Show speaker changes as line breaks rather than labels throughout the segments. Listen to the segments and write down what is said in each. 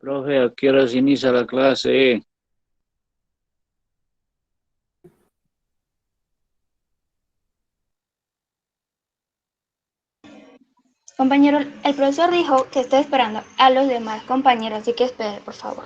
Profe, ¿a qué horas inicia la clase?
Compañero, el profesor dijo que está esperando a los demás compañeros, así que espere, por favor.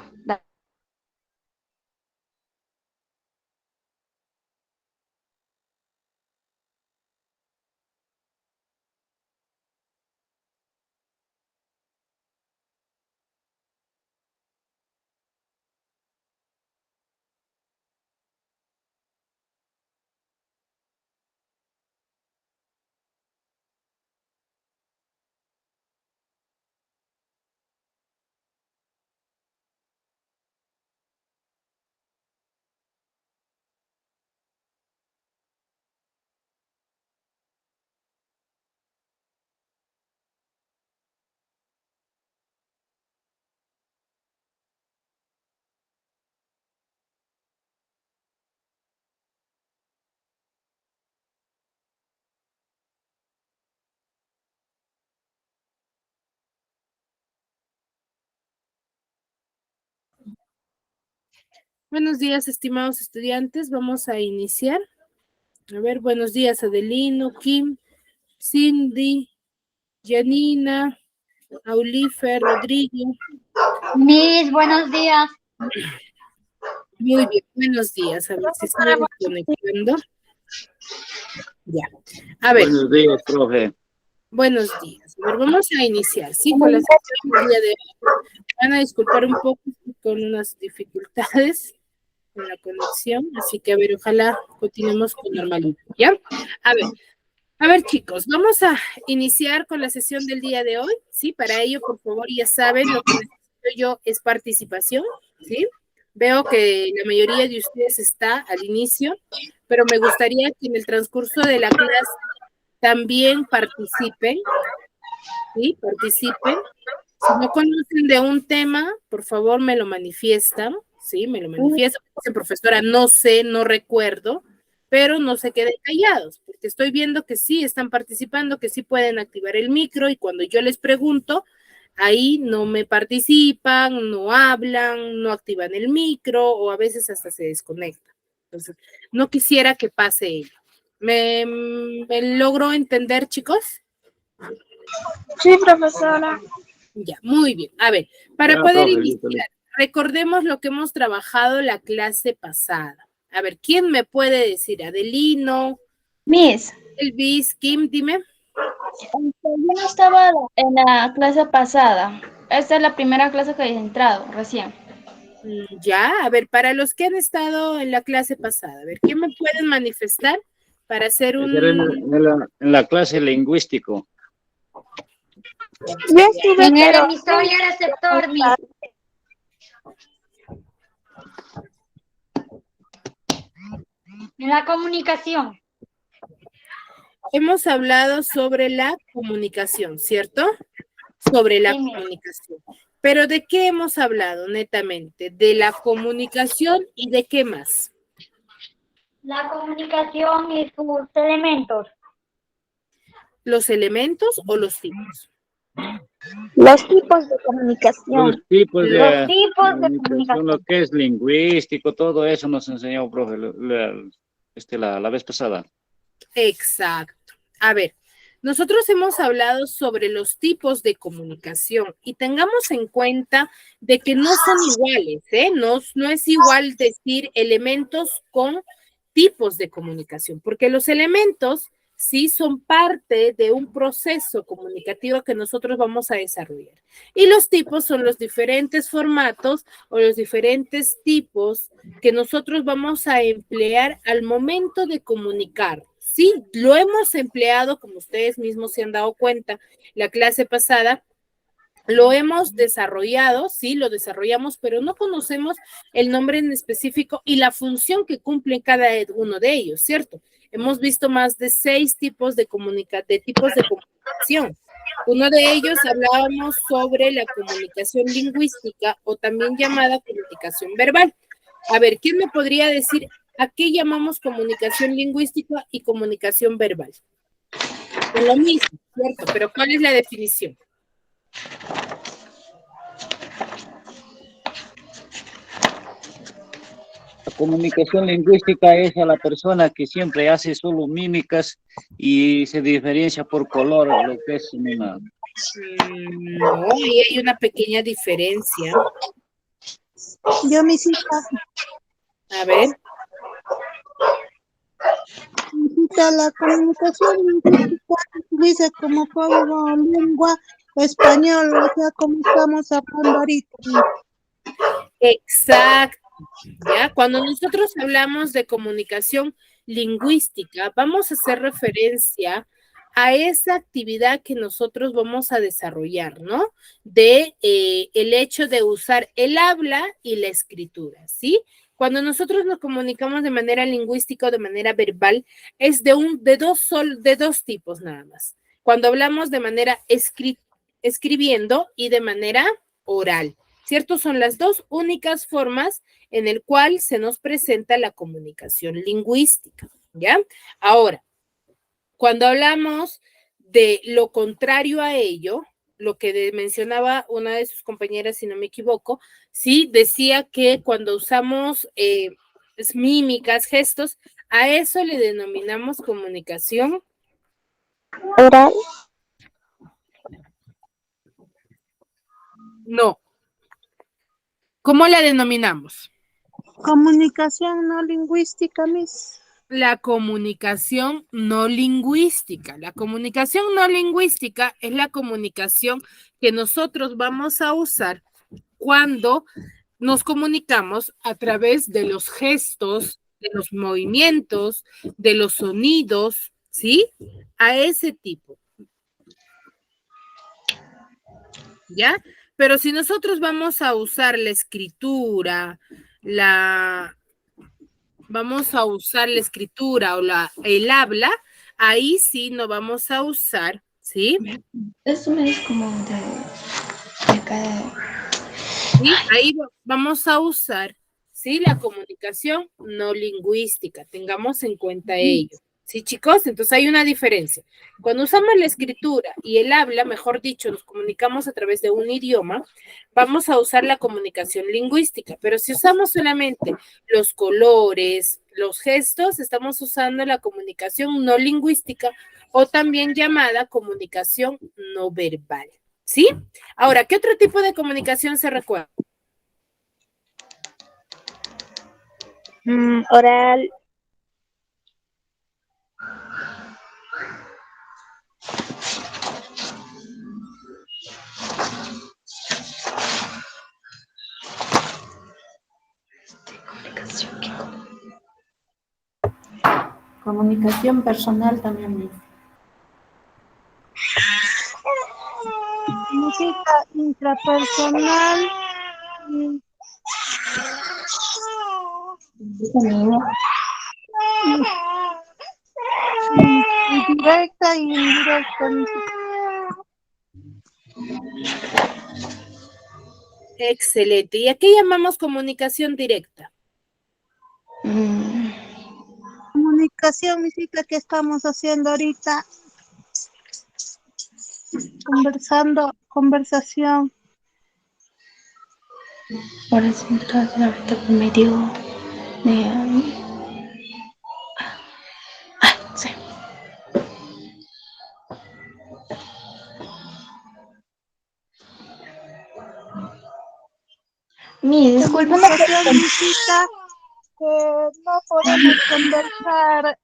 Buenos días, estimados estudiantes. Vamos a iniciar. A ver, buenos días, Adelino, Kim, Cindy, Janina, Aulifer, Rodrigo.
Miss, buenos días.
Muy bien, buenos días. A ver si estoy conectando. Ya. A ver.
Buenos días, profe.
Buenos días. A ver, vamos a iniciar, ¿sí? Con la sesión del día de hoy. Van a disculpar un poco con unas dificultades con la conexión, así que a ver, ojalá continuemos con normalidad, ¿ya? A ver, chicos, vamos a iniciar con la sesión del día de hoy, ¿sí? Para ello, por favor, ya saben, lo que necesito yo es participación, ¿sí? Veo que la mayoría de ustedes está al inicio, pero me gustaría que en el transcurso de la clase también participen, ¿sí? Participen. Si no conocen de un tema, por favor me lo manifiestan, ¿sí? Me lo manifiestan. Dice, profesora, no sé, no recuerdo, pero no se queden callados, porque estoy viendo que sí están participando, que sí pueden activar el micro y cuando yo les pregunto, ahí no me participan, no hablan, no activan el micro o a veces hasta se desconectan. Entonces, no quisiera que pase ello. ¿Me logro entender, chicos?
Sí, profesora.
Ya, muy bien. A ver, para
Ya,
poder
profe, listo,
iniciar, recordemos lo que hemos trabajado la clase pasada. A ver, ¿quién me puede decir? Adelino,
Miss,
Elvis, Kim, dime.
yo no estaba en la clase pasada. Esta es la primera clase que he entrado recién.
Ya, a ver, para los que han estado en la clase pasada, a ver, ¿quién me pueden manifestar para hacer
Era en la clase lingüístico.
Yo estuve en el emisor y el receptor, Miss. En la comunicación.
Hemos hablado sobre la comunicación, ¿cierto? Sobre la
Sí,
comunicación. Pero ¿de qué hemos hablado netamente? De la comunicación y de qué más.
La comunicación y sus elementos.
¿Los elementos o los tipos?
Los tipos de comunicación.
Los tipos
Los
de
tipos de
comunicación, lo
comunicación.
que es lingüístico, todo eso nos enseñó, profe, la vez pasada.
Exacto. A ver, nosotros hemos hablado sobre los tipos de comunicación y tengamos en cuenta de que no son iguales, ¿eh? No es igual decir elementos con tipos de comunicación, porque los elementos sí son parte de un proceso comunicativo que nosotros vamos a desarrollar. Y los tipos son los diferentes formatos o los diferentes tipos que nosotros vamos a emplear al momento de comunicar. Sí, lo hemos empleado, como ustedes mismos se han dado cuenta, la clase pasada, lo hemos desarrollado, sí, lo desarrollamos, pero no conocemos el nombre en específico y la función que cumple cada uno de ellos, ¿cierto? Hemos visto más de 6 tipos de comunicación. Uno de ellos hablábamos sobre la comunicación lingüística o también llamada comunicación verbal. A ver, ¿quién me podría decir a qué llamamos comunicación lingüística y comunicación verbal? Es lo mismo, ¿cierto? Pero ¿cuál es la definición?
comunicación lingüística es a la persona que siempre hace solo mímicas y se diferencia por color, lo que es una...
No, ahí hay una pequeña diferencia.
Yo, mi cita,
A ver,
la comunicación lingüística dice como código lengua español, o sea, como estamos hablando ahorita.
exacto. ¿Ya? Cuando nosotros hablamos de comunicación lingüística, vamos a hacer referencia a esa actividad que nosotros vamos a desarrollar, ¿no? De el hecho de usar el habla y la escritura, ¿sí? Cuando nosotros nos comunicamos de manera lingüística o de manera verbal, es de dos tipos nada más. Cuando hablamos de manera escribiendo y de manera oral, ¿cierto? Son las dos únicas formas en el cual se nos presenta la comunicación lingüística, ¿ya? Ahora, cuando hablamos de lo contrario a ello, lo que mencionaba una de sus compañeras, si no me equivoco, sí, decía que cuando usamos mímicas, gestos, a eso le denominamos comunicación
Oral.
no. ¿Cómo la denominamos?
Comunicación no lingüística, mis.
La comunicación no lingüística. La comunicación no lingüística es la comunicación que nosotros vamos a usar cuando nos comunicamos a través de los gestos, de los movimientos, de los sonidos, ¿sí? A ese tipo. ¿Ya? Pero si nosotros vamos a usar la escritura, vamos a usar la escritura o el habla, ahí sí no vamos a usar, ¿sí?
Eso me es como de acá.
¿Sí? Ahí vamos a usar, ¿sí? La comunicación no lingüística, tengamos en cuenta ello. ¿Sí, chicos? Entonces hay una diferencia. Cuando usamos la escritura y el habla, mejor dicho, nos comunicamos a través de un idioma, vamos a usar la comunicación lingüística, pero si usamos solamente los colores, los gestos, estamos usando la comunicación no lingüística o también llamada comunicación no verbal. ¿Sí? Ahora, ¿qué otro tipo de comunicación se recuerda?
Oral.
Comunicación personal también dice.
Música intrapersonal. Directa y indirecta.
Excelente. ¿Y a qué llamamos comunicación directa?
Comunicación, mística, que estamos haciendo ahorita. Conversación.
Ahora sí, ahorita por medio de... sí. Disculpa una
Comunicación, mística, que no podemos conversar,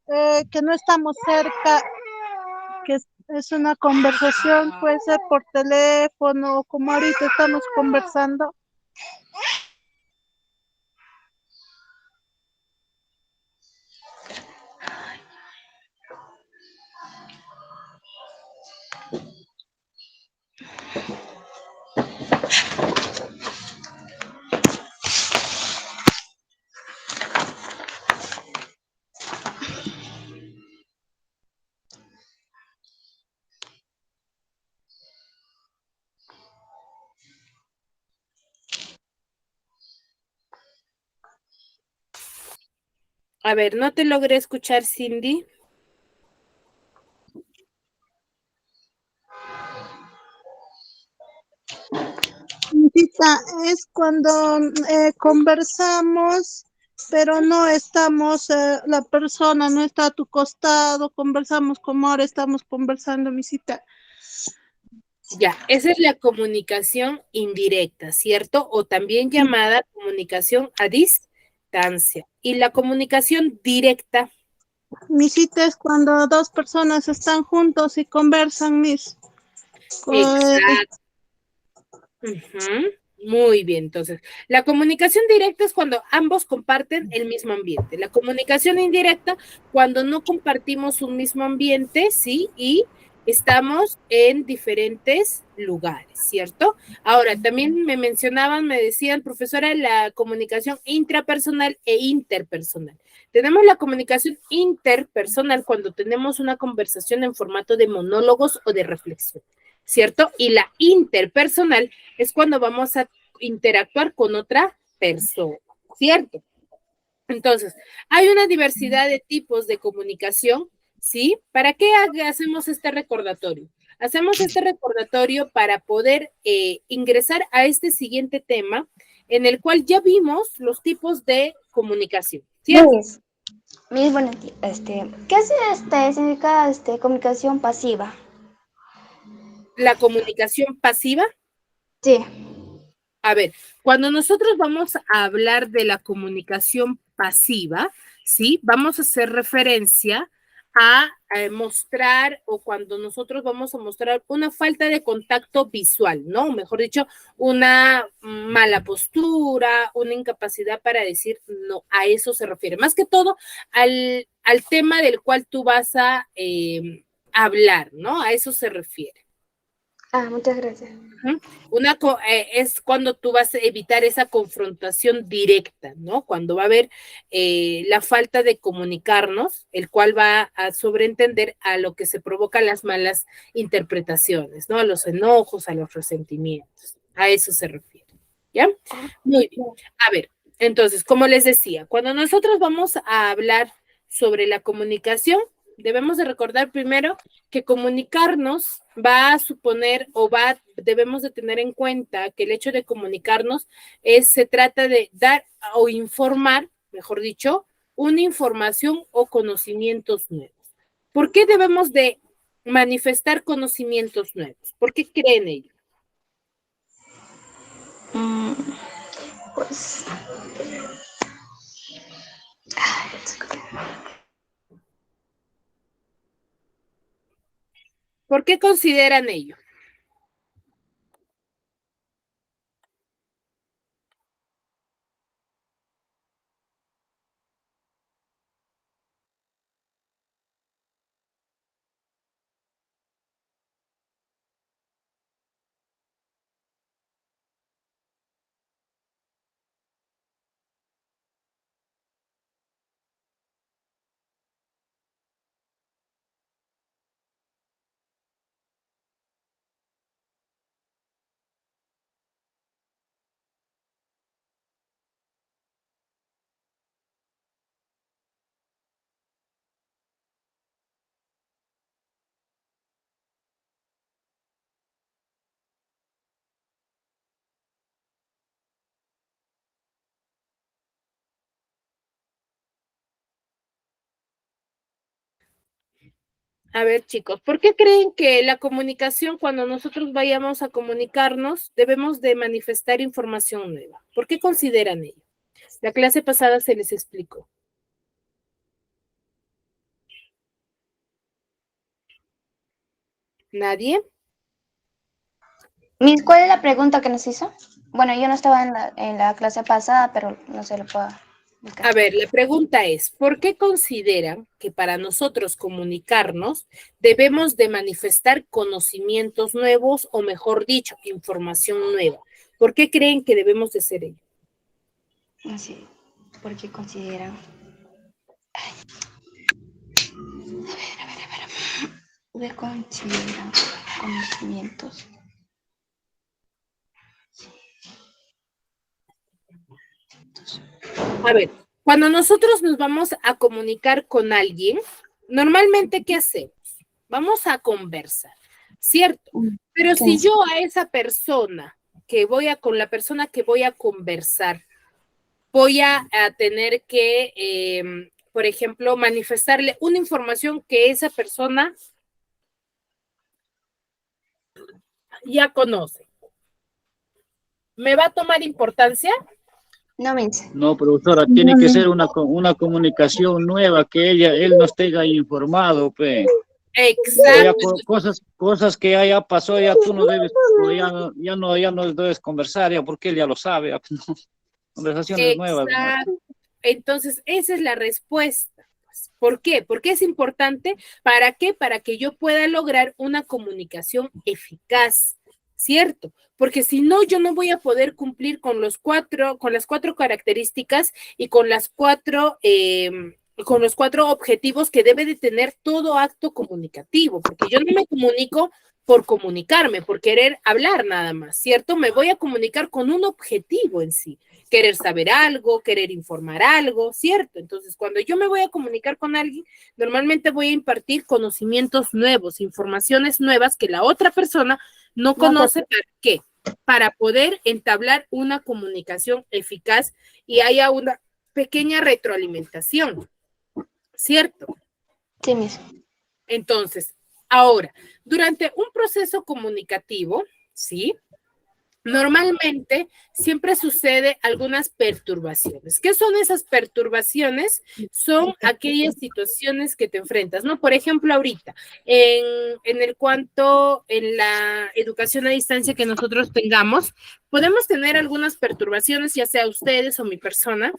que no estamos cerca, que es una conversación, puede ser por teléfono, como ahorita estamos conversando.
A ver, no te logré escuchar, Cindy.
Es cuando conversamos pero no estamos, la persona no está a tu costado, conversamos como ahora estamos conversando, misita.
Ya, esa es la comunicación indirecta, ¿cierto? O también llamada comunicación a distancia. Y la comunicación directa.
Misita es cuando dos personas están juntos y conversan, mis.
Exacto. Muy bien, entonces, la comunicación directa es cuando ambos comparten el mismo ambiente. La comunicación indirecta, cuando no compartimos un mismo ambiente, ¿sí? Y estamos en diferentes lugares, ¿cierto? Ahora, también me mencionaban, me decían, profesora, la comunicación intrapersonal e interpersonal. Tenemos la comunicación interpersonal cuando tenemos una conversación en formato de monólogos o de reflexión, ¿cierto? Y la interpersonal es cuando vamos a interactuar con otra persona, ¿cierto? Entonces, hay una diversidad de tipos de comunicación, ¿sí? ¿Para qué hacemos este recordatorio? Hacemos este recordatorio para poder ingresar a este siguiente tema, en el cual ya vimos los tipos de comunicación, ¿cierto?
Miss, bueno, ¿qué significa comunicación pasiva?
La comunicación pasiva.
Sí.
A ver, cuando nosotros vamos a hablar de la comunicación pasiva, ¿sí? Vamos a hacer referencia a mostrar, o cuando nosotros vamos a mostrar una falta de contacto visual, ¿no? Mejor dicho, una mala postura, una incapacidad para decir no, a eso se refiere. Más que todo al tema del cual tú vas a hablar, ¿no? A eso se refiere.
Muchas gracias.
Es cuando tú vas a evitar esa confrontación directa, ¿no? Cuando va a haber la falta de comunicarnos, el cual va a sobreentender a lo que se provocan las malas interpretaciones, ¿no? A los enojos, a los resentimientos. A eso se refiere, ¿ya? Muy bien. A ver, entonces, como les decía, cuando nosotros vamos a hablar sobre la comunicación, debemos de recordar primero que comunicarnos va a suponer debemos de tener en cuenta que el hecho de comunicarnos se trata de dar o informar, mejor dicho, una información o conocimientos nuevos. ¿Por qué debemos de manifestar conocimientos nuevos? ¿Por qué creen ello?
Pues...
¿Por qué consideran ello? A ver, chicos, ¿por qué creen que la comunicación, cuando nosotros vayamos a comunicarnos, debemos de manifestar información nueva? ¿Por qué consideran ello? La clase pasada se les explicó. ¿Nadie?
Miss, ¿cuál es la pregunta que nos hizo? Bueno, yo no estaba en la clase pasada, pero no se lo puedo explicar.
A ver, la pregunta es, ¿por qué consideran que para nosotros comunicarnos debemos de manifestar conocimientos nuevos o, mejor dicho, información nueva? ¿Por qué creen que debemos de hacer ello?
Sí, porque consideran... A ver. Consideran conocimientos.
A ver, cuando nosotros nos vamos a comunicar con alguien, normalmente, ¿qué hacemos? Vamos a conversar, ¿cierto? Pero si yo a esa persona con la persona que voy a conversar, voy a tener que, por ejemplo, manifestarle una información que esa persona ya conoce. ¿Me va a tomar importancia?
No, Miss.
No, profesora, tiene que ser una comunicación nueva, que él no esté ahí informado, pues. Ya
Exacto.
cosas que ya pasó, ya tú no debes, o ya no debes conversar, ya porque él ya lo sabe, ya, pues, no. Conversaciones nuevas. ¿No?
Exacto. Entonces, esa es la respuesta. ¿Por qué? Porque es importante. ¿Para qué? Para que yo pueda lograr una comunicación eficaz, ¿cierto? Porque si no, yo no voy a poder cumplir con las cuatro características y con los cuatro objetivos que debe de tener todo acto comunicativo, porque yo no me comunico por comunicarme, por querer hablar nada más, ¿cierto? Me voy a comunicar con un objetivo en sí, querer saber algo, querer informar algo, ¿cierto? Entonces, cuando yo me voy a comunicar con alguien, normalmente voy a impartir conocimientos nuevos, informaciones nuevas que la otra persona no conoce. ¿Para qué? Para poder entablar una comunicación eficaz y haya una pequeña retroalimentación, ¿cierto?
Sí, Miss.
Entonces, ahora, durante un proceso comunicativo, ¿sí? Normalmente siempre sucede algunas perturbaciones. ¿Qué son esas perturbaciones? Son aquellas situaciones que te enfrentas, ¿no? Por ejemplo, ahorita, en la educación a distancia que nosotros tengamos, podemos tener algunas perturbaciones, ya sea ustedes o mi persona,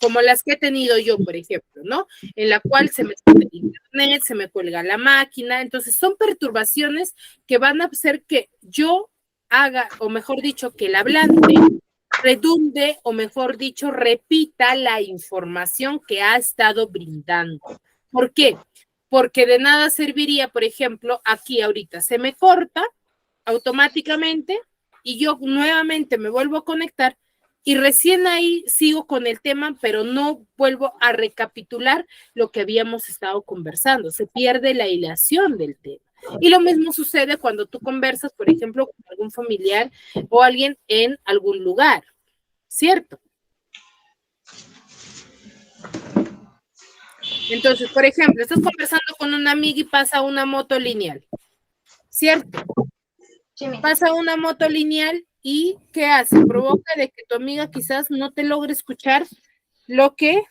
como las que he tenido yo, por ejemplo, ¿no? En la cual se me sale el internet, se me cuelga la máquina. Entonces, son perturbaciones que van a hacer que yo haga, o mejor dicho, que el hablante redunde, o mejor dicho, repita la información que ha estado brindando. ¿Por qué? Porque de nada serviría, por ejemplo, aquí ahorita se me corta automáticamente y yo nuevamente me vuelvo a conectar y recién ahí sigo con el tema, pero no vuelvo a recapitular lo que habíamos estado conversando. Se pierde la hilación del tema. Y lo mismo sucede cuando tú conversas, por ejemplo, con algún familiar o alguien en algún lugar, ¿cierto? Entonces, por ejemplo, estás conversando con una amiga y pasa una moto lineal, ¿cierto?
Sí, Miss.
Pasa una moto lineal y ¿qué hace? Provoca de que tu amiga quizás no te logre escuchar lo que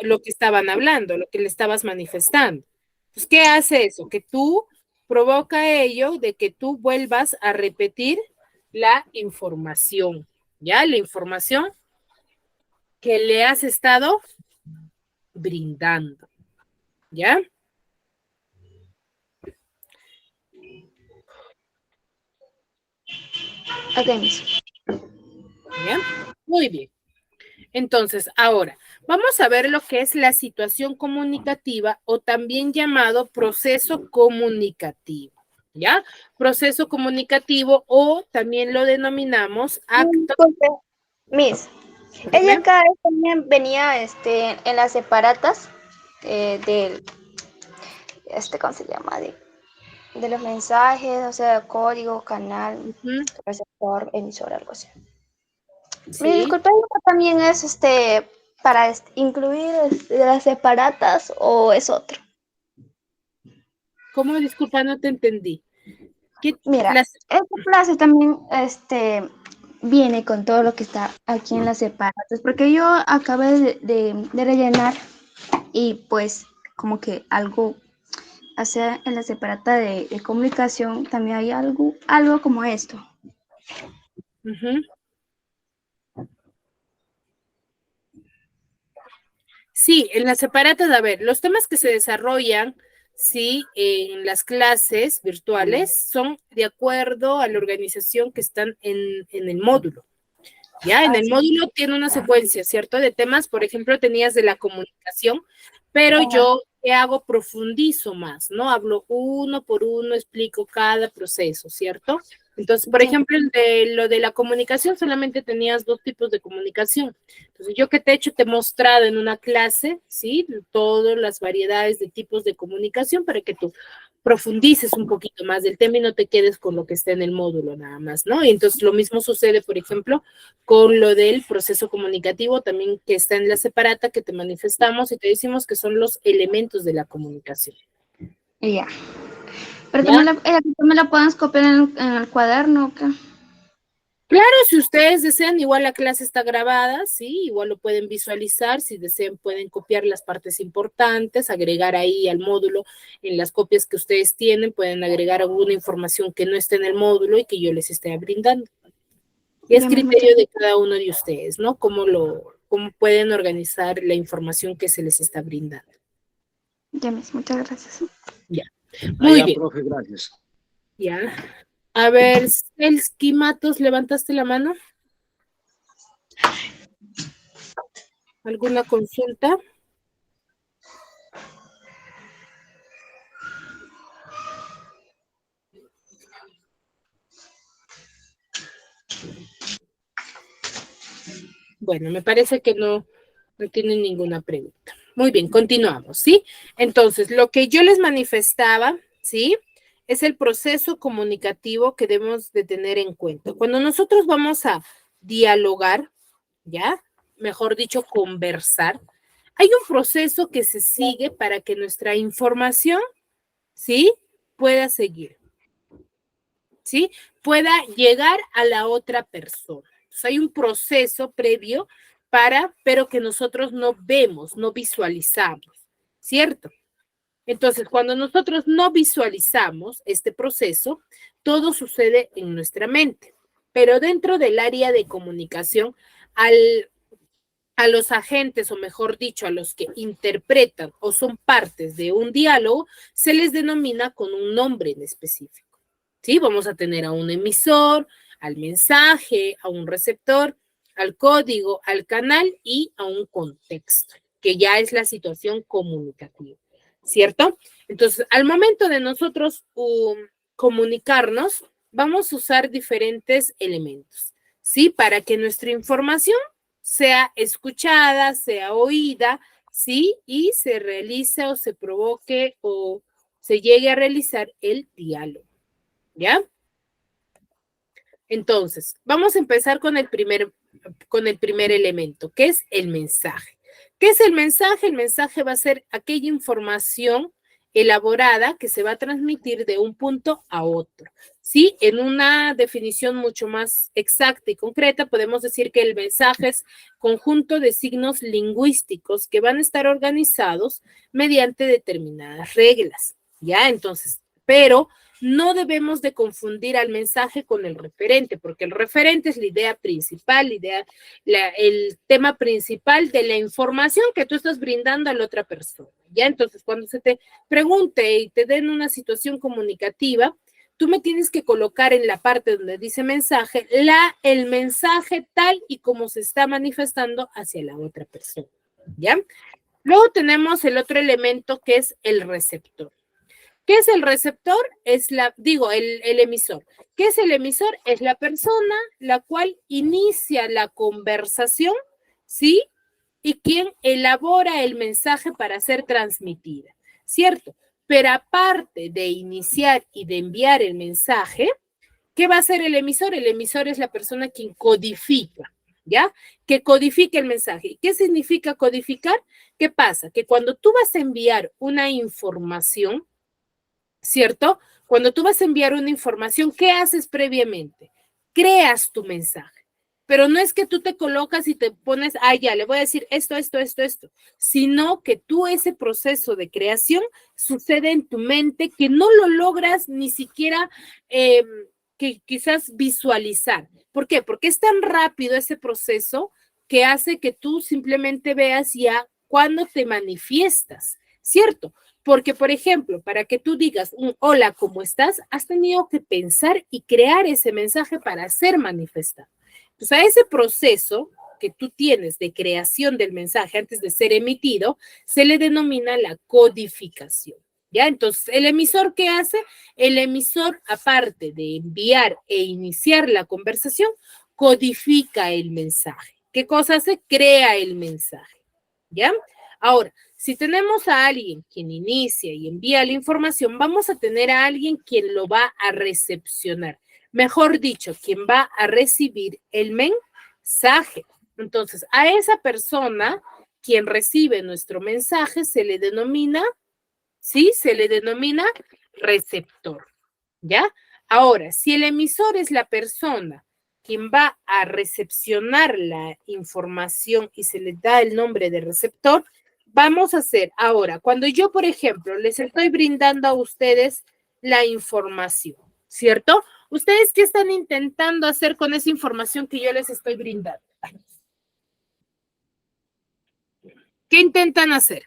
lo que estaban hablando, lo que le estabas manifestando. Pues, ¿qué hace eso? Que tú provoca ello de que tú vuelvas a repetir la información, ¿ya? La información que le has estado brindando, ¿ya?
Ok, Miss.
¿Ya? Muy bien. Entonces, ahora, vamos a ver lo que es la situación comunicativa o también llamado proceso comunicativo, ¿ya? Proceso comunicativo o también lo denominamos acto.
Disculpe, Miss. Ella acá también venía en las separatas del, ¿cómo se llama? De los mensajes, o sea, código, canal, receptor, emisor, algo así.
Sí.
Me disculpe, también es para incluir las separatas o es otro.
¿Cómo? Disculpa, no te entendí.
Mira, esta clase también viene con todo lo que está aquí en las separatas, porque yo acabé de rellenar y pues como que algo hacer en la separata de comunicación también hay algo como esto.
Sí, en las separatas, a ver, los temas que se desarrollan, sí, en las clases virtuales son de acuerdo a la organización que están en el módulo. Ya, en el módulo tiene una secuencia, ¿cierto? De temas, por ejemplo, tenías de la comunicación, pero yo, ¿qué hago? Profundizo más, ¿no? Hablo uno por uno, explico cada proceso, ¿cierto? Entonces, por
Sí.
ejemplo, lo de la comunicación, solamente tenías 2 tipos de comunicación. Entonces, yo que te he hecho, te he mostrado en una clase, ¿sí? Todas las variedades de tipos de comunicación para que tú profundices un poquito más del tema y no te quedes con lo que está en el módulo nada más, ¿no? Y entonces lo mismo sucede, por ejemplo, con lo del proceso comunicativo, también que está en la separata, que te manifestamos y te decimos que son los elementos de la comunicación.
Ya. Pero
¿Ya?
tú me la puedes copiar en el cuaderno, ¿o qué?
Claro, si ustedes desean, igual la clase está grabada, sí, igual lo pueden visualizar, si desean pueden copiar las partes importantes, agregar ahí al módulo, en las copias que ustedes tienen, pueden agregar alguna información que no esté en el módulo y que yo les esté brindando. Y es
Ya, muchas
criterio de cada uno de ustedes, ¿no? Cómo pueden organizar la información que se les está brindando.
ya, muchas gracias.
Ya, muy
Ya,
bien.
profe, gracias.
Ya. A ver, Selski Matos, ¿levantaste la mano? ¿Alguna consulta? Bueno, me parece que no tienen ninguna pregunta. Muy bien, continuamos, ¿sí? Entonces, lo que yo les manifestaba, ¿sí? Es el proceso comunicativo que debemos de tener en cuenta. Cuando nosotros vamos a dialogar, ¿ya? Mejor dicho, conversar, hay un proceso que se sigue para que nuestra información, ¿sí? Pueda seguir, ¿sí? Pueda llegar a la otra persona. Entonces, hay un proceso previo pero que nosotros no vemos, no visualizamos, ¿cierto? Entonces, cuando nosotros no visualizamos este proceso, todo sucede en nuestra mente. Pero dentro del área de comunicación, a los agentes, o mejor dicho, a los que interpretan o son partes de un diálogo, se les denomina con un nombre en específico. ¿Sí? Vamos a tener a un emisor, al mensaje, a un receptor, al código, al canal y a un contexto, que ya es la situación comunicativa, ¿cierto? Entonces, al momento de nosotros comunicarnos, vamos a usar diferentes elementos, ¿sí? Para que nuestra información sea escuchada, sea oída, ¿sí? Y se realice o se provoque o se llegue a realizar el diálogo, ¿ya? Entonces, vamos a empezar con el primer elemento, que es el mensaje. ¿Qué es el mensaje? El mensaje va a ser aquella información elaborada que se va a transmitir de un punto a otro. ¿Sí? En una definición mucho más exacta y concreta, podemos decir que el mensaje es conjunto de signos lingüísticos que van a estar organizados mediante determinadas reglas. ¿Ya? Entonces, pero no debemos de confundir al mensaje con el referente, porque el referente es la idea principal, el tema principal de la información que tú estás brindando a la otra persona. ¿Ya? Entonces, cuando se te pregunte y te den una situación comunicativa, tú me tienes que colocar en la parte donde dice mensaje, el mensaje tal y como se está manifestando hacia la otra persona. ¿Ya? Luego tenemos el otro elemento que es el receptor. ¿Qué es el receptor? Es el emisor. ¿Qué es el emisor? Es la persona la cual inicia la conversación, ¿sí? Y quien elabora el mensaje para ser transmitida, ¿cierto? Pero aparte de iniciar y de enviar el mensaje, ¿qué va a hacer el emisor? El emisor es la persona quien codifica, ¿ya? Que codifica el mensaje. ¿Y qué significa codificar? ¿Qué pasa? Que cuando tú vas a enviar una información, ¿cierto? Cuando tú vas a enviar una información, ¿qué haces previamente? Creas tu mensaje. Pero no es que tú te colocas y te pones, ya, le voy a decir esto, sino que tú ese proceso de creación sucede en tu mente que no lo logras ni siquiera que quizás visualizar. ¿Por qué? Porque es tan rápido ese proceso que hace que tú simplemente veas ya cuando te manifiestas, ¿cierto? Porque, por ejemplo, para que tú digas un hola, ¿cómo estás? Has tenido que pensar y crear ese mensaje para ser manifestado. Entonces, a ese proceso que tú tienes de creación del mensaje antes de ser emitido, se le denomina la codificación, ¿Ya? Entonces, ¿el emisor qué hace? El emisor, aparte de enviar e iniciar la conversación, codifica el mensaje. ¿Qué cosa hace? Crea el mensaje. ¿Ya? Ahora, si tenemos a alguien quien inicia y envía la información, vamos a tener a alguien quien lo va a recepcionar. Mejor dicho, quien va a recibir el mensaje. Entonces, a esa persona, quien recibe nuestro mensaje, se le denomina, ¿sí? Se le denomina receptor, ¿ya? Ahora, si el emisor es la persona quien va a recepcionar la información y se le da el nombre de receptor, vamos a hacer ahora, cuando yo, por ejemplo, les estoy brindando a ustedes la información, ¿cierto? ¿Ustedes qué están intentando hacer con esa información que yo les estoy brindando? ¿Qué intentan hacer?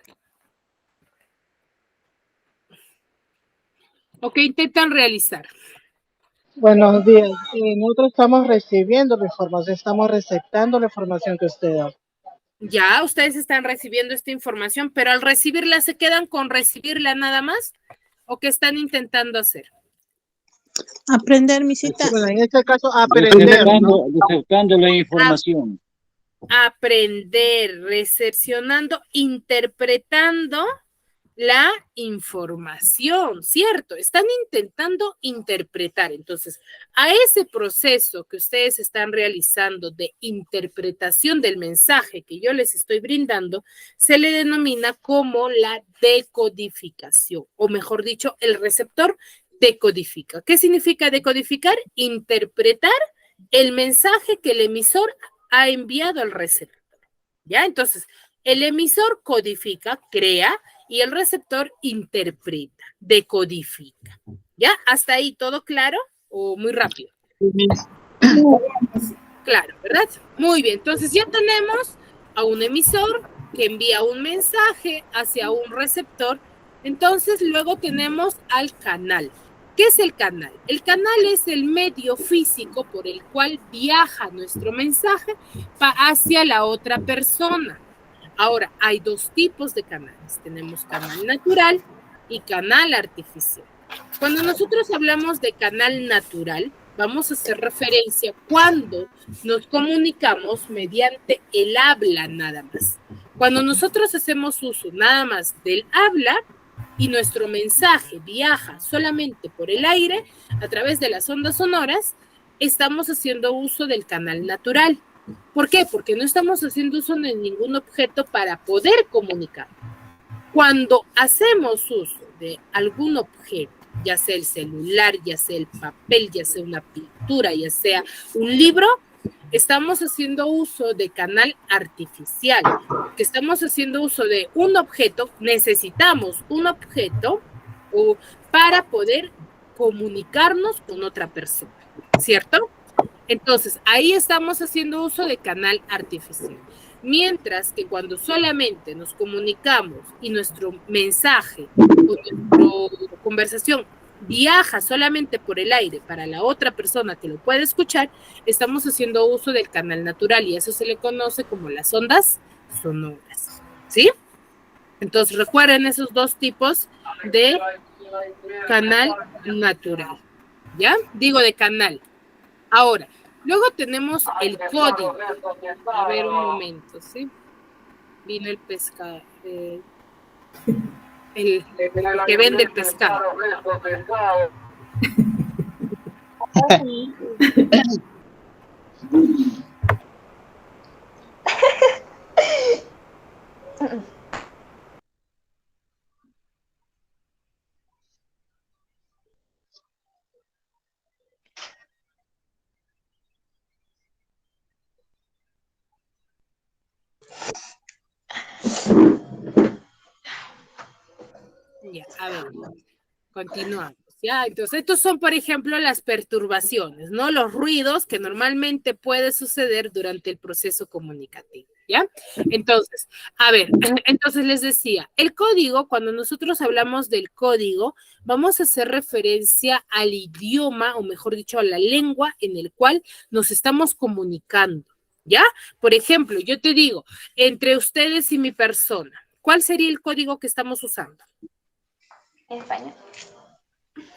¿O qué intentan realizar?
Buenos días. Nosotros estamos recibiendo la información, estamos receptando la información que usted da.
Ya, ustedes están recibiendo esta información, pero al recibirla, ¿se quedan con recibirla nada más? ¿O qué están intentando hacer?
Aprender, misita. Bueno, en este caso, aprender,
Receptando,
¿no?
receptando la información.
Aprender, recepcionando, interpretando la información, ¿cierto? Están intentando interpretar. Entonces, a ese proceso que ustedes están realizando de interpretación del mensaje que yo les estoy brindando, se le denomina como la decodificación, o mejor dicho, el receptor decodifica. ¿Qué significa decodificar? Interpretar el mensaje que el emisor ha enviado al receptor. ¿Ya? Entonces, el emisor codifica, crea, y el receptor interpreta, decodifica. ¿Ya? ¿Hasta ahí todo claro o muy rápido? Claro, ¿verdad? Muy bien, entonces ya tenemos a un emisor que envía un mensaje hacia un receptor. Entonces luego tenemos al canal. ¿Qué es el canal? El canal es el medio físico por el cual viaja nuestro mensaje hacia la otra persona. Ahora, hay dos tipos de canales. Tenemos canal natural y canal artificial. Cuando nosotros hablamos de canal natural, vamos a hacer referencia cuando nos comunicamos mediante el habla nada más. Cuando nosotros hacemos uso nada más del habla y nuestro mensaje viaja solamente por el aire a través de las ondas sonoras, estamos haciendo uso del canal natural. ¿Por qué? Porque no estamos haciendo uso de ningún objeto para poder comunicar. Cuando hacemos uso de algún objeto, ya sea el celular, ya sea el papel, ya sea una pintura, ya sea un libro, estamos haciendo uso de canal artificial. Que estamos haciendo uso de un objeto, necesitamos un objeto para poder comunicarnos con otra persona, ¿cierto? Entonces, ahí estamos haciendo uso de canal artificial. Mientras que cuando solamente nos comunicamos y nuestro mensaje o nuestra conversación viaja solamente por el aire para la otra persona que lo puede escuchar, estamos haciendo uso del canal natural y eso se le conoce como las ondas sonoras, ¿sí? Entonces, recuerden esos dos tipos de canal natural, ¿ya? Digo de canal. Ahora, luego tenemos el código. A ver un momento, ¿sí? Vino el pescado. El que vende el pescado. Ya, a ver, continuamos. Ya, entonces, estos son, por ejemplo, las perturbaciones, ¿no? Los ruidos que normalmente puede suceder durante el proceso comunicativo, ¿ya? Entonces, a ver, entonces les decía, el código, cuando nosotros hablamos del código, vamos a hacer referencia al idioma, o mejor dicho, a la lengua en el cual nos estamos comunicando, ¿ya? Por ejemplo, yo te digo, entre ustedes y mi persona, ¿cuál sería el código que estamos usando?
Español.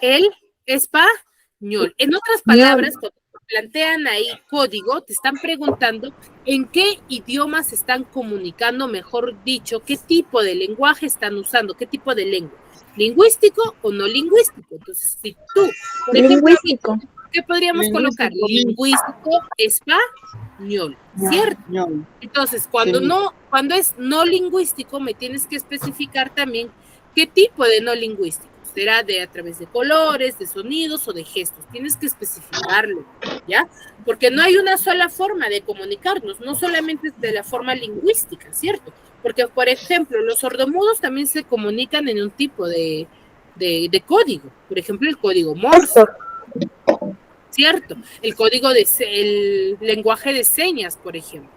El español. En otras palabras, cuando plantean ahí código, te están preguntando en qué idioma se están comunicando, mejor dicho, qué tipo de lenguaje están usando, qué tipo de lengua, lingüístico o no lingüístico. Entonces, si tú, por ejemplo, ¿qué podríamos colocar? Lingüístico, español, ¿cierto? Entonces, cuando es no lingüístico, me tienes que especificar también qué tipo de no lingüístico. Será a través de colores, de sonidos o de gestos. Tienes que especificarlo, ¿ya? Porque no hay una sola forma de comunicarnos, no solamente es de la forma lingüística, ¿cierto? Porque, por ejemplo, los sordomudos también se comunican en un tipo de código. Por ejemplo, el código Morse, ¿cierto? El lenguaje de señas, por ejemplo,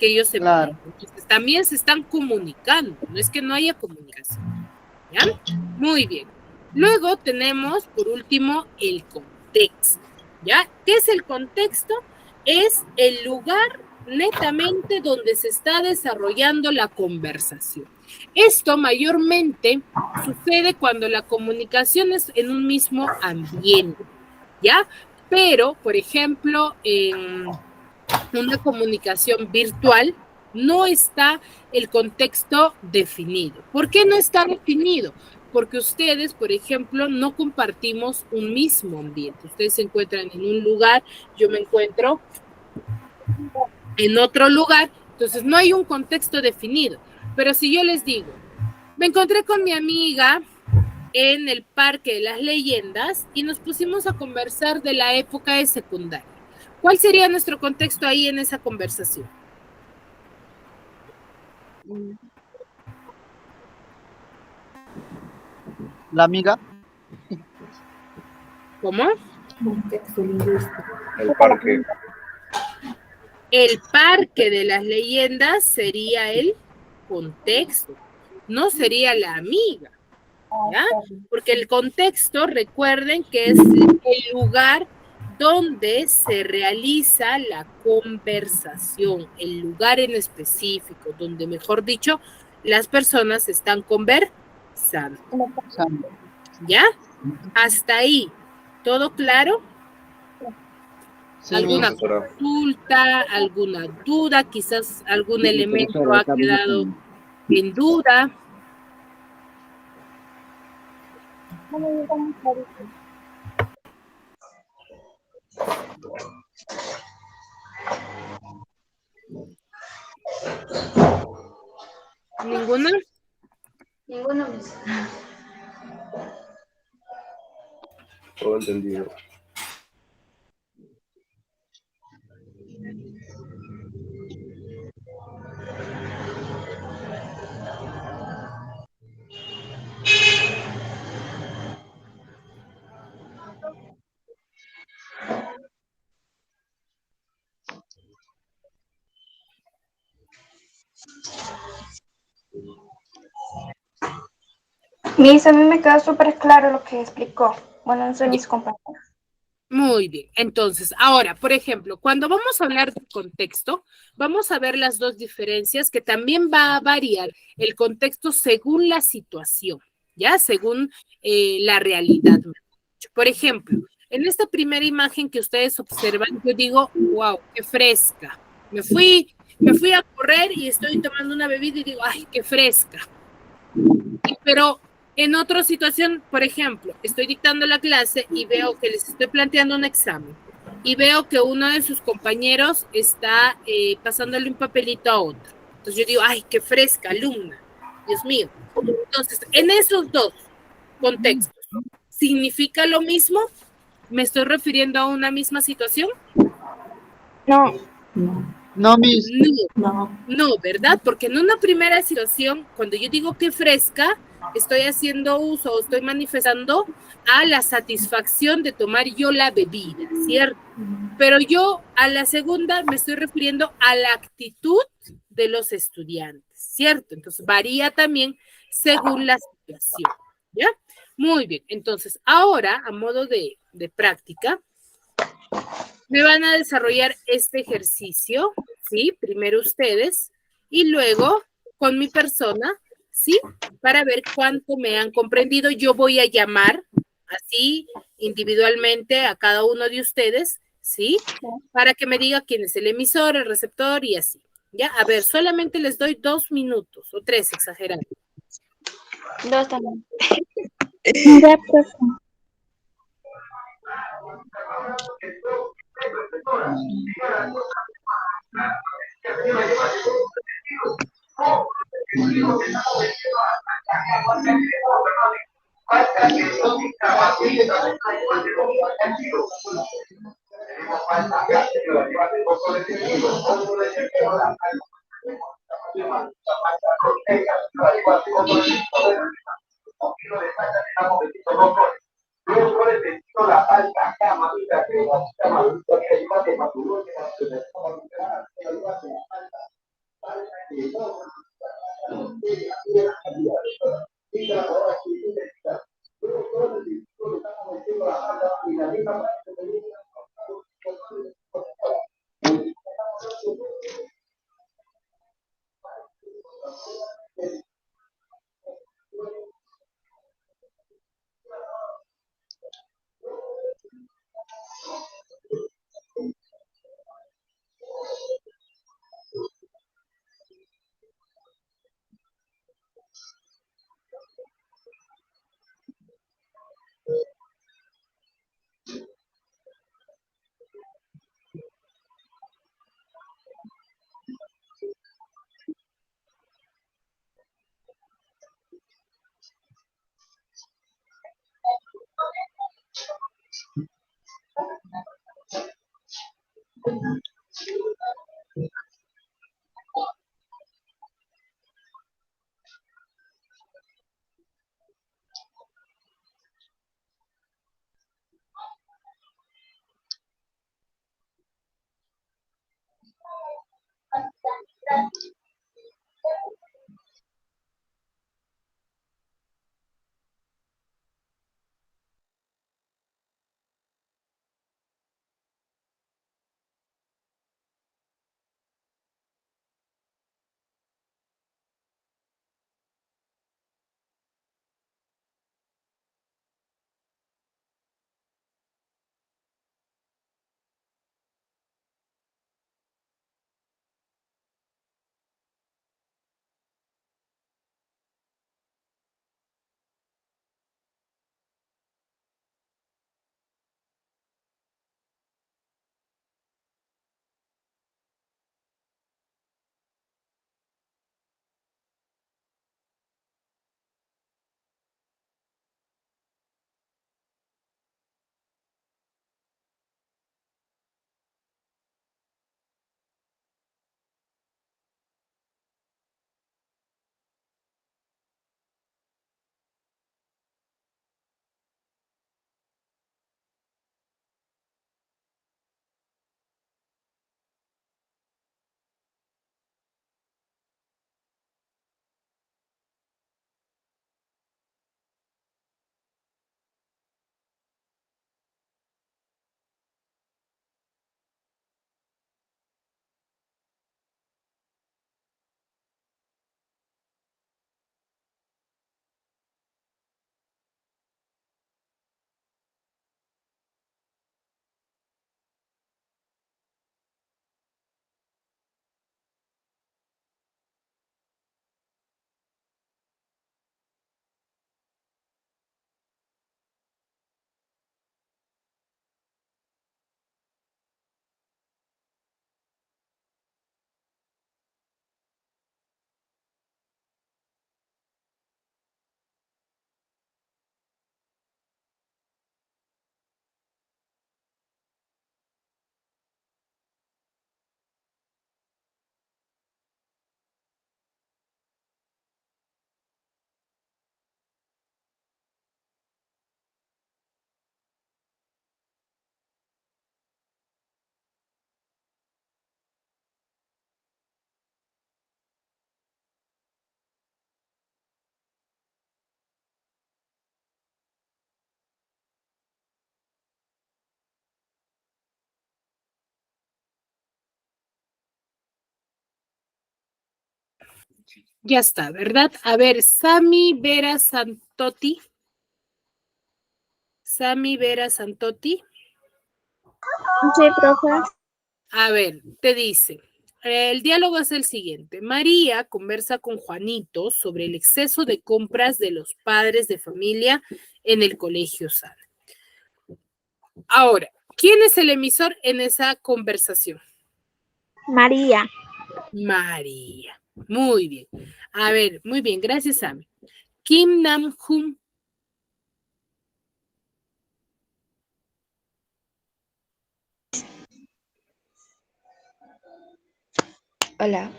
que ellos se Entonces, también se están comunicando, no es que no haya comunicación, ¿ya? Muy bien. Luego tenemos, por último, el contexto, ¿ya? ¿Qué es el contexto? Es el lugar netamente donde se está desarrollando la conversación. Esto mayormente sucede cuando la comunicación es en un mismo ambiente, ¿ya? Pero, por ejemplo, en una comunicación virtual no está el contexto definido. ¿Por qué no está definido? Porque ustedes, por ejemplo, no compartimos un mismo ambiente. Ustedes se encuentran en un lugar, yo me encuentro en otro lugar, entonces no hay un contexto definido. Pero si yo les digo, me encontré con mi amiga en el Parque de las Leyendas y nos pusimos a conversar de la época de secundaria. ¿Cuál sería nuestro contexto ahí en esa conversación?
La amiga.
¿Cómo?
Contexto lingüístico.
El parque.
El Parque de las Leyendas sería el contexto, no sería la amiga, ¿ya? Porque el contexto, recuerden que es el lugar donde se realiza la conversación, el lugar en específico, donde, mejor dicho, las personas están conversando. ¿Ya? Hasta ahí. ¿Todo claro?
Sí,
¿Alguna consulta, alguna duda? Quizás algún elemento ha quedado en duda. ¿Ninguna?
Ninguno.
Todo entendido.
Miss, a mí me quedó súper claro lo que explicó. Bueno, no sé mis compañeros.
Muy bien, entonces, ahora, por ejemplo, cuando vamos a hablar de contexto, vamos a ver las dos diferencias que también va a variar el contexto según la situación, ¿ya? Según la realidad. Por ejemplo, en esta primera imagen que ustedes observan, yo digo, wow, qué fresca. Me fui a correr y estoy tomando una bebida y digo, ay, qué fresca. Pero en otra situación, por ejemplo, estoy dictando la clase y veo que les estoy planteando un examen y veo que uno de sus compañeros está pasándole un papelito a otro. Entonces yo digo, ay, qué fresca alumna, Dios mío. Entonces, en esos dos contextos, ¿significa lo mismo? ¿Me estoy refiriendo a una misma situación?
No.
No, Miss.
No, ¿verdad? Porque en una primera situación, cuando yo digo que fresca, estoy haciendo uso o estoy manifestando a la satisfacción de tomar yo la bebida, ¿cierto? Pero yo a la segunda me estoy refiriendo a la actitud de los estudiantes, ¿cierto? Entonces varía también según la situación, ¿ya? Muy bien, entonces ahora a modo de práctica, me van a desarrollar este ejercicio, ¿sí? Primero ustedes y luego con mi persona ¿sí? Para ver cuánto me han comprendido. Yo voy a llamar así individualmente a cada uno de ustedes, ¿sí? Para que me diga quién es el emisor, el receptor y así. Ya, a ver, solamente les doy 2 minutos o 3, exagerando.
2 también.
Ya, profe.
Ya está, ¿verdad? A ver, Sami Vera Santotti. Sami Vera Santotti.
Sí, profe.
A ver, te dice, el diálogo es el siguiente. María conversa con Juanito sobre el exceso de compras de los padres de familia en el colegio Sana. Ahora, ¿quién es el emisor en esa conversación?
María.
María. Muy bien. A ver, muy bien, gracias, Sami. Kim Nam-hum.
Hola.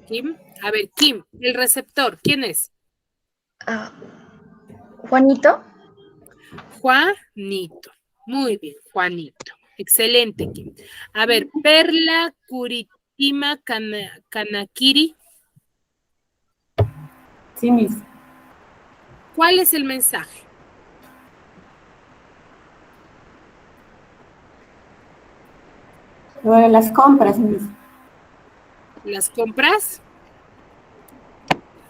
Kim. A ver, Kim, el receptor, ¿quién es?
Juanito.
Juanito. Muy bien, Juanito. Excelente, Kim. A ver, Perla Curitima Kanakiri.
Sí, Miss.
¿Cuál es el mensaje?
Lo de las compras, Miss.
¿Las compras?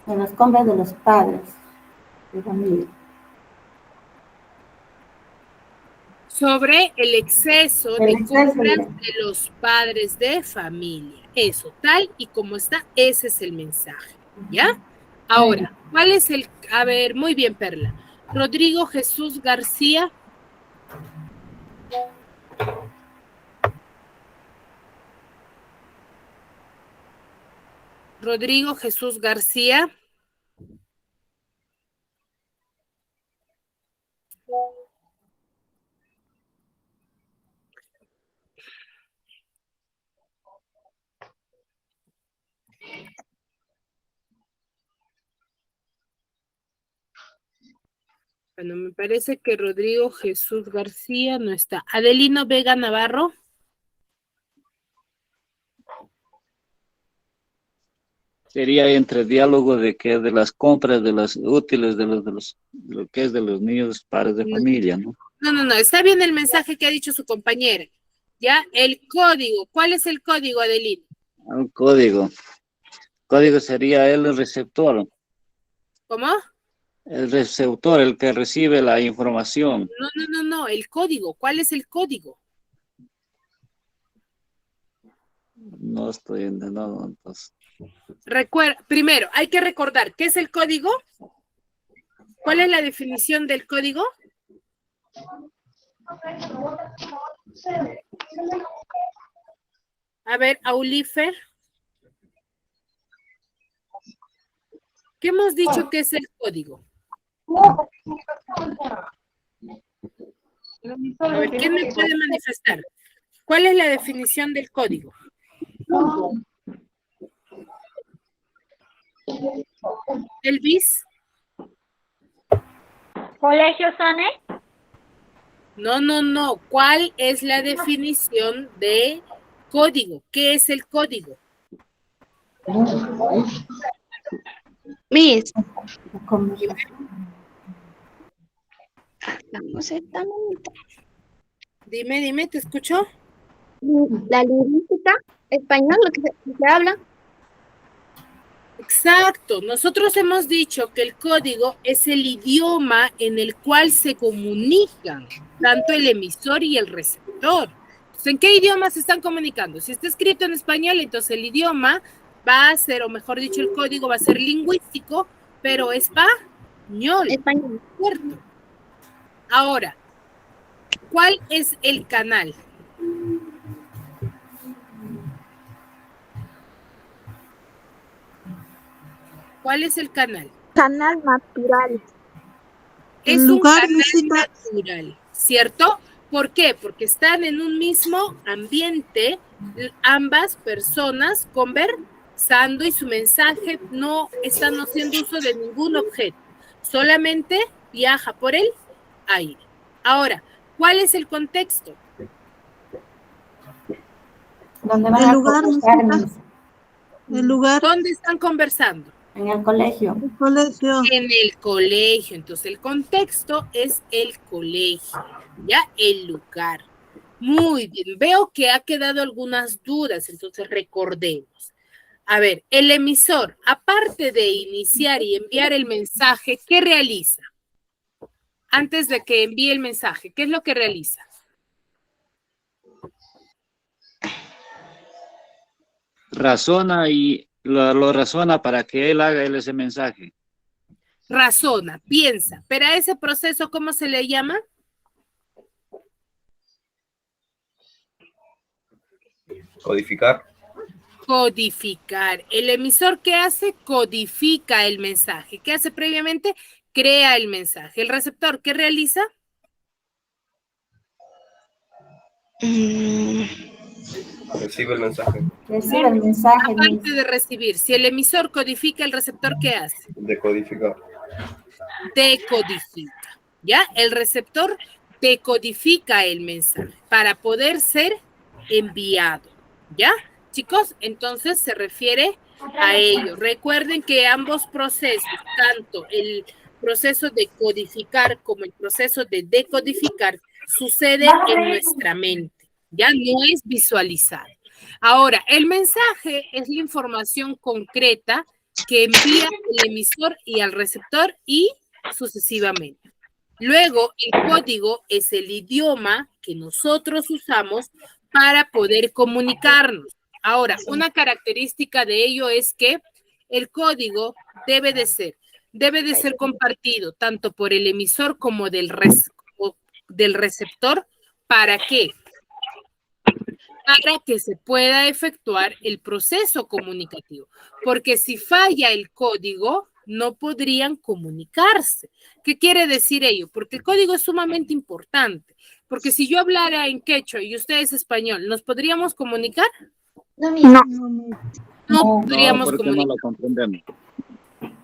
De las compras de los padres de familia.
Sobre el exceso de compras
de...
de los padres de familia. Eso, tal y como está, ese es el mensaje. ¿Ya? Ahora, ¿cuál es el...? A ver, muy bien, Perla. Rodrigo Jesús García. Rodrigo Jesús García. Bueno, me parece que Rodrigo Jesús García no está. Adelino Vega Navarro.
Sería entre diálogo de que de las compras, de los útiles, de lo que es de los niños, padres de familia, ¿no?
No, está bien el mensaje que ha dicho su compañera. ¿Ya? El código. ¿Cuál es el código, Adelino?
Un código. Código sería el receptor.
¿Cómo?
El receptor, el que recibe la información.
No, el código. ¿Cuál es el código?
No estoy entendiendo, entonces.
Primero, hay que recordar, ¿qué es el código? ¿Cuál es la definición del código? A ver, Aulifer. ¿Qué hemos dicho que es el código? A ver, ¿quién me puede manifestar? ¿Cuál es la definición del código? Elvis.
¿Colegio Sane?
No. ¿Cuál es la definición de código? ¿Qué es el código?
Miss.
Dime, ¿te escucho?
La lingüística, español, lo que se habla.
Exacto. Nosotros hemos dicho que el código es el idioma en el cual se comunican tanto el emisor y el receptor. Entonces, ¿en qué idioma se están comunicando? Si está escrito en español, entonces el idioma va a ser, o mejor dicho, el código va a ser lingüístico, pero español.
Español.
¿Cierto? Ahora, ¿cuál es el canal? ¿Cuál es el canal?
Canal natural.
Es
El lugar
un canal
necesita...
natural, ¿cierto? ¿Por qué? Porque están en un mismo ambiente, ambas personas conversando y su mensaje no están haciendo uso de ningún objeto, solamente viaja por el aire. Ahora, ¿cuál es el contexto?
¿Dónde van a
lugar
conversar,
necesita...
Miss?
El lugar...
¿Dónde están conversando?
En el colegio.
El colegio.
En el colegio. Entonces, el contexto es el colegio, ¿ya? El lugar. Muy bien. Veo que ha quedado algunas dudas, entonces recordemos. A ver, el emisor, aparte de iniciar y enviar el mensaje, ¿qué realiza? Antes de que envíe el mensaje, ¿qué es lo que realiza?
Razona y lo razona para que él haga ese mensaje.
Razona, piensa, pero a ese proceso, ¿cómo se le llama?
Codificar.
Codificar. El emisor, ¿qué hace? Codifica el mensaje. ¿Qué hace previamente? Crea el mensaje. El receptor, ¿qué realiza?
Recibe el mensaje.
Recibe el mensaje.
Aparte de recibir, si el emisor codifica, ¿el receptor qué hace?
Decodificar.
Decodifica. ¿Ya? El receptor decodifica el mensaje para poder ser enviado. ¿Ya? Chicos, entonces se refiere a ello. Recuerden que ambos procesos, tanto el proceso de codificar como el proceso de decodificar, sucede en nuestra mente. Ya no es visualizar. Ahora, el mensaje es la información concreta que envía el emisor y al receptor y sucesivamente. Luego, el código es el idioma que nosotros usamos para poder comunicarnos. Ahora, una característica de ello es que el código debe de ser compartido tanto por el emisor como del receptor. ¿Para qué? Para que se pueda efectuar el proceso comunicativo. Porque si falla el código, no podrían comunicarse. ¿Qué quiere decir ello? Porque el código es sumamente importante. Porque si yo hablara en quechua y ustedes español, ¿nos podríamos comunicar? No podríamos
porque
comunicar.
no lo comprendemos.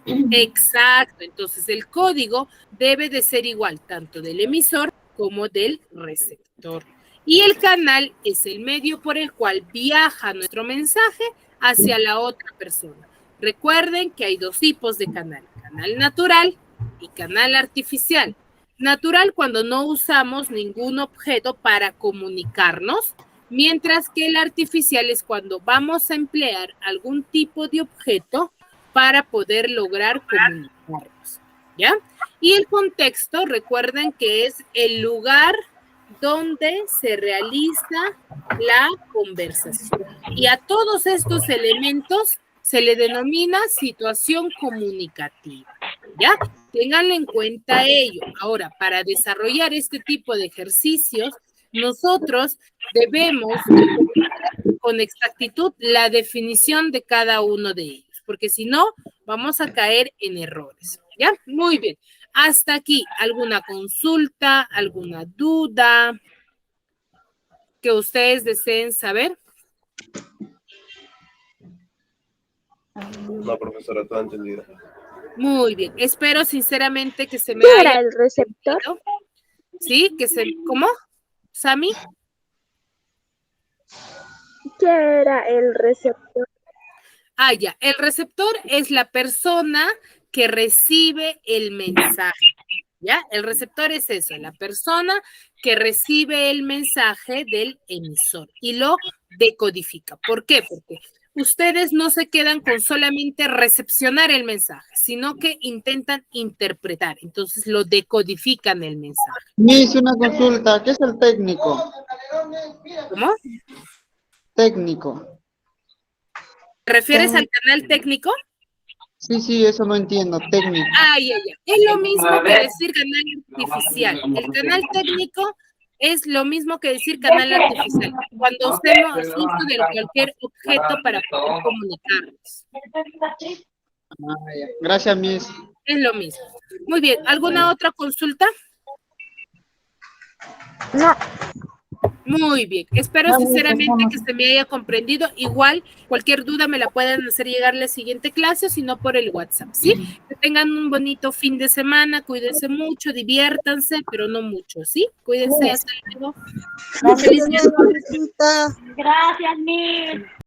Exacto. Entonces, el código debe de ser igual tanto del emisor como del receptor. Y el canal es el medio por el cual viaja nuestro mensaje hacia la otra persona. Recuerden que hay dos tipos de canal, canal natural y canal artificial. Natural cuando no usamos ningún objeto para comunicarnos, mientras que el artificial es cuando vamos a emplear algún tipo de objeto para poder lograr comunicarnos, ¿ya? Y el contexto, recuerden que es el lugar donde se realiza la conversación. Y a todos estos elementos se le denomina situación comunicativa, ¿ya? Ténganlo en cuenta ello. Ahora, para desarrollar este tipo de ejercicios, nosotros debemos con exactitud la definición de cada uno de ellos, porque si no, vamos a caer en errores, ¿ya? Muy bien. Hasta aquí, ¿alguna consulta, alguna duda que ustedes deseen saber?
No, profesora, todo entendido.
Muy bien. Espero sinceramente que se me
¿Qué
haya
era el receptor?
entendido. ¿Sí? ¿Cómo? ¿Sami?
¿Qué era el receptor?
Ah, ya. El receptor es la persona que recibe el mensaje, ¿ya? El receptor es eso, la persona que recibe el mensaje del emisor y lo decodifica. ¿Por qué? Porque ustedes no se quedan con solamente recepcionar el mensaje, sino que intentan interpretar. Entonces lo decodifican el mensaje.
Miss, una consulta. ¿Qué es el técnico?
¿Cómo?
Técnico.
¿Te refieres al canal técnico?
Sí, eso no entiendo. Técnico.
Ay. Es lo mismo que decir canal artificial. El canal técnico es lo mismo que decir canal artificial. Cuando hacemos uso de cualquier objeto para poder comunicarnos.
Gracias, Miss.
Es lo mismo. Muy bien. ¿Alguna otra consulta?
No.
Muy bien. Espero sinceramente que se me haya comprendido. Igual, cualquier duda me la pueden hacer llegar a la siguiente clase o si no por el WhatsApp, ¿sí? Que tengan un bonito fin de semana. Cuídense mucho, diviértanse, pero no mucho, ¿sí? Cuídense. Hasta luego.
Gracias,
Feliz día.
Miss.
Gracias, Mil.